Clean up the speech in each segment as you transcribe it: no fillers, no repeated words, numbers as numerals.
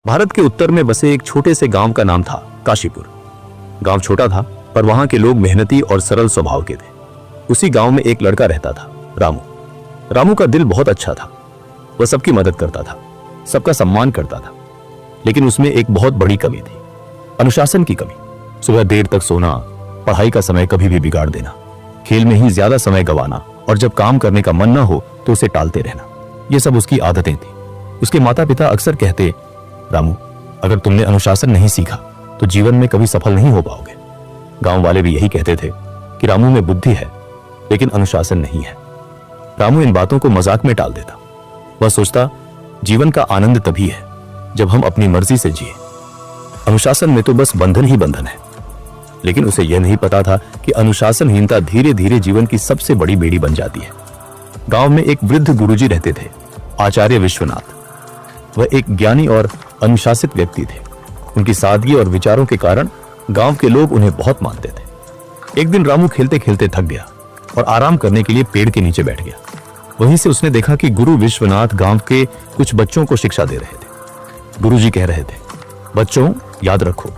भारत के उत्तर में बसे एक छोटे से गांव का नाम था काशीपुर। गांव छोटा था पर वहां के लोग मेहनती और सरल स्वभाव के थे। उसी गांव में एक लड़का रहता था, रामू। रामू का दिल बहुत अच्छा था। वह सबकी मदद करता था, सबका सम्मान करता था। लेकिन उसमें एक बहुत बड़ी कमी थी, अनुशासन की कमी। सुबह देर तक सोना, पढ़ाई का समय कभी भी बिगाड़ देना, खेल में ही ज्यादा समय गंवाना और जब काम करने का मन न हो तो उसे टालते रहना, ये सब उसकी आदतें थी। उसके माता पिता अक्सर कहते, रामू, अगर तुमने अनुशासन नहीं सीखा तो जीवन में कभी सफल नहीं हो पाओगे। गांव वाले भी यही कहते थे कि रामू में बुद्धि है लेकिन अनुशासन नहीं है। रामू इन बातों को मजाक में टाल देता। वह सोचता, जीवन का आनंद तभी है जब हम अपनी मर्जी से जिए। अनुशासन में तो बस बंधन ही बंधन है। लेकिन उसे यह नहीं पता था कि अनुशासनहीनता धीरे धीरे जीवन की सबसे बड़ी बेड़ी बन जाती है। गांव में एक वृद्ध गुरुजी रहते थे, आचार्य विश्वनाथ। वह एक ज्ञानी और अनुशासित व्यक्ति थे। उनकी सादगी और विचारों के कारण गांव के लोग उन्हें बहुत मानते थे। एक दिन रामू खेलते खेलते थक गया और आराम करने के लिए पेड़ के नीचे बैठ गया। वहीं से उसने देखा कि गुरु विश्वनाथ गांव के कुछ बच्चों को शिक्षा दे रहे थे। गुरुजी कह रहे थे, बच्चों, याद रखो,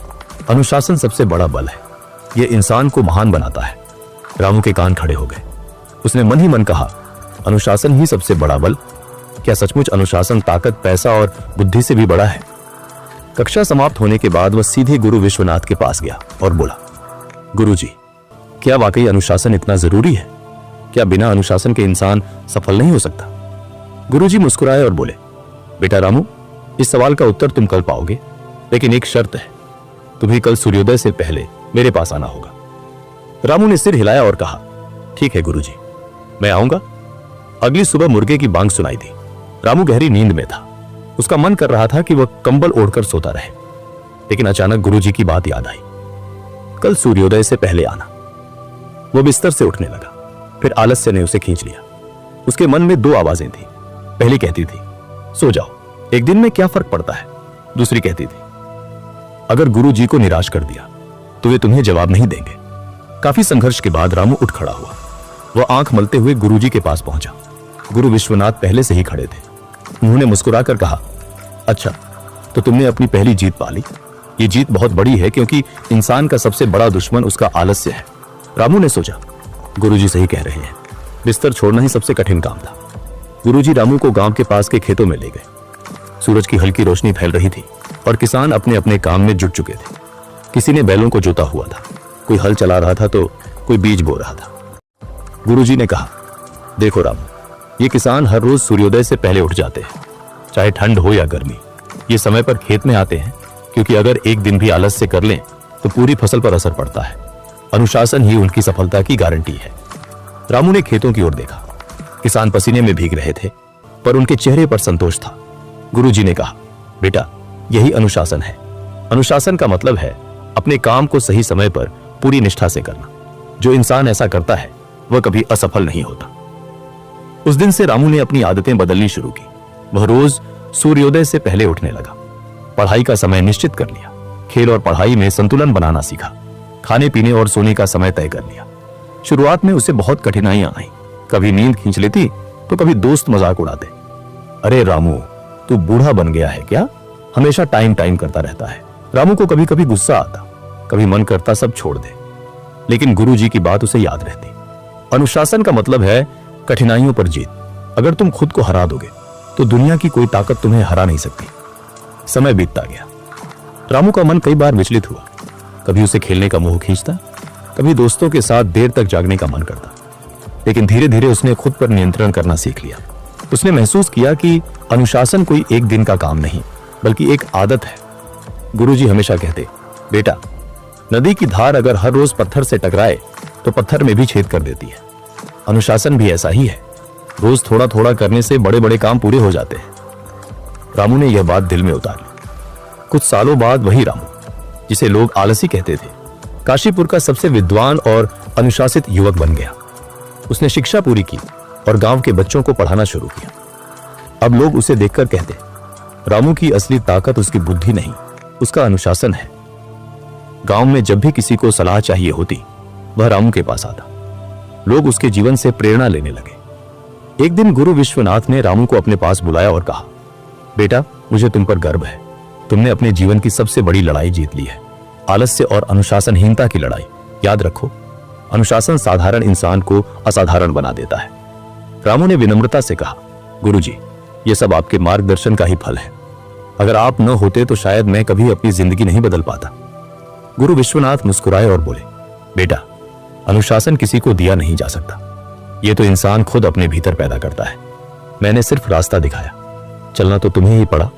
अनुशासन सबसे बड़ा बल है। यह इंसान को महान बनाता है। रामू के कान खड़े हो गए। उसने मन ही मन कहा, अनुशासन ही सबसे बड़ा बल? क्या सचमुच अनुशासन ताकत, पैसा और बुद्धि से भी बड़ा है? कक्षा समाप्त होने के बाद वह सीधे गुरु विश्वनाथ के पास गया और बोला, गुरुजी, क्या वाकई अनुशासन इतना जरूरी है? क्या बिना अनुशासन के इंसान सफल नहीं हो सकता? गुरुजी मुस्कुराए और बोले, बेटा रामू, इस सवाल का उत्तर तुम कल पाओगे, लेकिन एक शर्त है, तुम्हें कल सूर्योदय से पहले मेरे पास आना होगा। रामू ने सिर हिलाया और कहा, ठीक है गुरुजी, मैं आऊंगा। अगली सुबह मुर्गे की बांग सुनाई दी। रामू गहरी नींद में था। उसका मन कर रहा था कि वह कंबल ओढ़कर सोता रहे, लेकिन अचानक गुरुजी की बात याद आई, कल सूर्योदय से पहले आना। वह बिस्तर से उठने लगा, फिर आलस्य ने उसे खींच लिया। उसके मन में दो आवाजें थी। पहली कहती थी, सो जाओ, एक दिन में क्या फर्क पड़ता है। दूसरी कहती थी, अगर गुरुजी को निराश कर दिया तो वे तुम्हें जवाब नहीं देंगे। काफी संघर्ष के बाद रामू उठ खड़ा हुआ। वह आंख मलते हुए गुरुजी के पास पहुंचा। गुरु विश्वनाथ पहले से ही खड़े थे। उन्होंने मुस्कुराकर कहा, अच्छा, तो तुमने अपनी पहली जीत पा ली। ये जीत बहुत बड़ी है क्योंकि इंसान का सबसे बड़ा दुश्मन उसका आलस्य है। रामू ने सोचा, गुरुजी सही कह रहे हैं, बिस्तर छोड़ना ही सबसे कठिन काम था। गुरुजी रामू को गांव के पास के खेतों में ले गए। सूरज की हल्की रोशनी फैल रही थी और किसान अपने अपने काम में जुट चुके थे। किसी ने बैलों को जोता हुआ था, कोई हल चला रहा था तो कोई बीज बो रहा था। गुरुजी ने कहा, देखो रामू, ये किसान हर रोज सूर्योदय से पहले उठ जाते हैं, चाहे ठंड हो या गर्मी। ये समय पर खेत में आते हैं क्योंकि अगर एक दिन भी आलस्य कर लें तो पूरी फसल पर असर पड़ता है। अनुशासन ही उनकी सफलता की गारंटी है। रामू ने खेतों की ओर देखा। किसान पसीने में भीग रहे थे पर उनके चेहरे पर संतोष था। गुरुजी ने कहा, बेटा, यही अनुशासन है। अनुशासन का मतलब है अपने काम को सही समय पर पूरी निष्ठा से करना। जो इंसान ऐसा करता है वह कभी असफल नहीं होता। उस दिन से रामू ने अपनी आदतें बदलनी शुरू की। वह रोज सूर्योदय से पहले उठने लगा। पढ़ाई का समय निश्चित कर लिया। खेल और पढ़ाई में संतुलन बनाना सीखा। खाने पीने और सोने का समय तय कर लिया। शुरुआत में उसे बहुत कठिनाइयां आई। कभी नींद खींच लेती तो कभी दोस्त मजाक उड़ाते, अरे रामू, तू बूढ़ा बन गया है क्या? हमेशा टाइम टाइम करता रहता है। रामू को कभी कभी गुस्सा आता, कभी मन करता सब छोड़ दे, लेकिन गुरुजी की बात उसे याद रहती। अनुशासन का मतलब है कठिनाइयों पर जीत। अगर तुम खुद को हरा दोगे तो दुनिया की कोई ताकत तुम्हें हरा नहीं सकती। समय बीतता गया। रामू का मन कई बार विचलित हुआ। कभी उसे खेलने का मोह खींचता, कभी दोस्तों के साथ देर तक जागने का मन करता। लेकिन धीरे धीरे उसने खुद पर नियंत्रण करना सीख लिया। उसने महसूस किया कि अनुशासन कोई एक दिन का काम नहीं बल्कि एक आदत है। गुरुजी हमेशा कहते, बेटा, नदी की धार अगर हर रोज पत्थर से टकराए तो पत्थर में भी छेद कर देती है। अनुशासन भी ऐसा ही है। रोज थोड़ा थोड़ा करने से बड़े बड़े काम पूरे हो जाते हैं। रामू ने यह बात दिल में उतार ली। कुछ सालों बाद वही रामू, जिसे लोग आलसी कहते थे, काशीपुर का सबसे विद्वान और अनुशासित युवक बन गया। उसने शिक्षा पूरी की और गांव के बच्चों को पढ़ाना शुरू किया। अब लोग उसे देखकर कहते, रामू की असली ताकत उसकी बुद्धि नहीं, उसका अनुशासन है। गांव में जब भी किसी को सलाह चाहिए होती, वह रामू के पास आता। लोग उसके जीवन से प्रेरणा लेने लगे। एक दिन गुरु विश्वनाथ ने रामू को अपने पास बुलाया और कहा, बेटा, मुझे तुम पर गर्व है। तुमने अपने जीवन की सबसे बड़ी लड़ाई जीत ली है, आलस्य और अनुशासनहीनता की लड़ाई। याद रखो, अनुशासन साधारण इंसान को असाधारण बना देता है। रामू ने विनम्रता से कहा, गुरुजी, ये सब आपके मार्गदर्शन का ही फल है। अगर आप न होते तो शायद मैं कभी अपनी जिंदगी नहीं बदल पाता। गुरु विश्वनाथ मुस्कुराए और बोले, बेटा, अनुशासन किसी को दिया नहीं जा सकता, ये तो इंसान खुद अपने भीतर पैदा करता है। मैंने सिर्फ रास्ता दिखाया, चलना तो तुम्हें ही पड़ा।